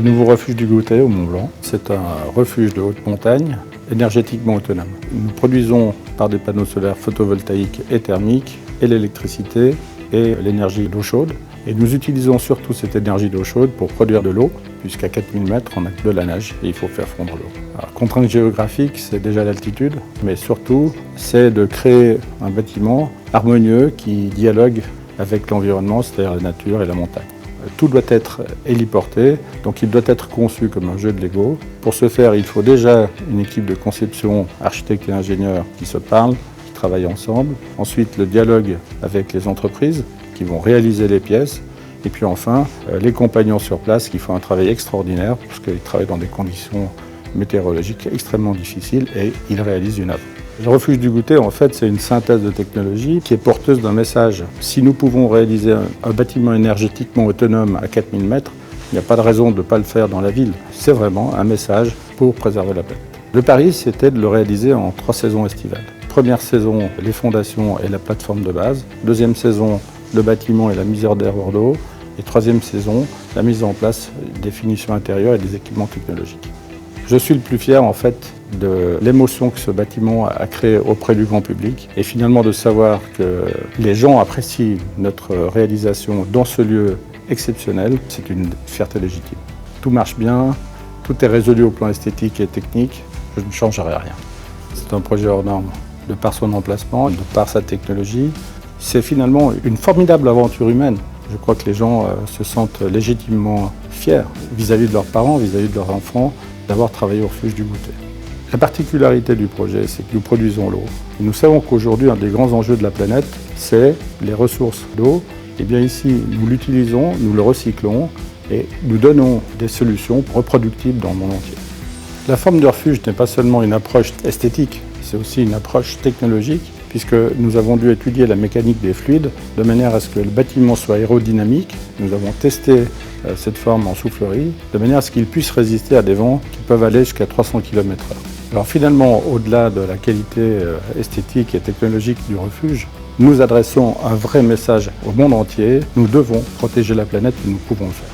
nouveau refuge du Goutet au Mont-Blanc. C'est un refuge de haute montagne énergétiquement autonome. Nous produisons par des panneaux solaires photovoltaïques et thermiques et l'électricité et l'énergie d'eau chaude. Et nous utilisons surtout cette énergie d'eau chaude pour produire de l'eau, puisqu'à 4000 mètres, on a de la neige et il faut faire fondre l'eau. Alors, contrainte géographique, c'est déjà l'altitude, mais surtout, c'est de créer un bâtiment harmonieux qui dialogue avec l'environnement, c'est-à-dire la nature et la montagne. Tout doit être héliporté, donc il doit être conçu comme un jeu de Lego. Pour ce faire, il faut déjà une équipe de conception, architectes et ingénieurs qui se parlent, qui travaillent ensemble. Ensuite, le dialogue avec les entreprises qui vont réaliser les pièces. Et puis enfin, les compagnons sur place qui font un travail extraordinaire parce qu'ils travaillent dans des conditions météorologiques extrêmement difficiles et ils réalisent une œuvre. Le refuge du Goutet, en fait, c'est une synthèse de technologie qui est porteuse d'un message. Si nous pouvons réaliser un bâtiment énergétiquement autonome à 4000 mètres, il n'y a pas de raison de ne pas le faire dans la ville. C'est vraiment un message pour préserver la planète. Le pari, c'était de le réaliser en 3 saisons estivales. Première saison, les fondations et la plateforme de base. Deuxième saison, le bâtiment et la mise hors d'eau. Et troisième saison, la mise en place des finitions intérieures et des équipements technologiques. Je suis le plus fier en fait de l'émotion que ce bâtiment a créée auprès du grand public et finalement de savoir que les gens apprécient notre réalisation dans ce lieu exceptionnel. C'est une fierté légitime. Tout marche bien, tout est résolu au plan esthétique et technique, je ne changerai rien. C'est un projet hors norme de par son emplacement, de par sa technologie. C'est finalement une formidable aventure humaine. Je crois que les gens se sentent légitimement fiers vis-à-vis de leurs parents, vis-à-vis de leurs enfants, d'avoir travaillé au refuge du Goutet. La particularité du projet, c'est que nous produisons l'eau. Nous savons qu'aujourd'hui, un des grands enjeux de la planète, c'est les ressources d'eau. Et bien ici, nous l'utilisons, nous le recyclons et nous donnons des solutions reproductibles dans le monde entier. La forme de refuge n'est pas seulement une approche esthétique, c'est aussi une approche technologique, puisque nous avons dû étudier la mécanique des fluides de manière à ce que le bâtiment soit aérodynamique. Nous avons testé cette forme en soufflerie, de manière à ce qu'il puisse résister à des vents qui peuvent aller jusqu'à 300 km/h. Alors finalement, au-delà de la qualité esthétique et technologique du refuge, nous adressons un vrai message au monde entier. Nous devons protéger la planète et nous pouvons le faire.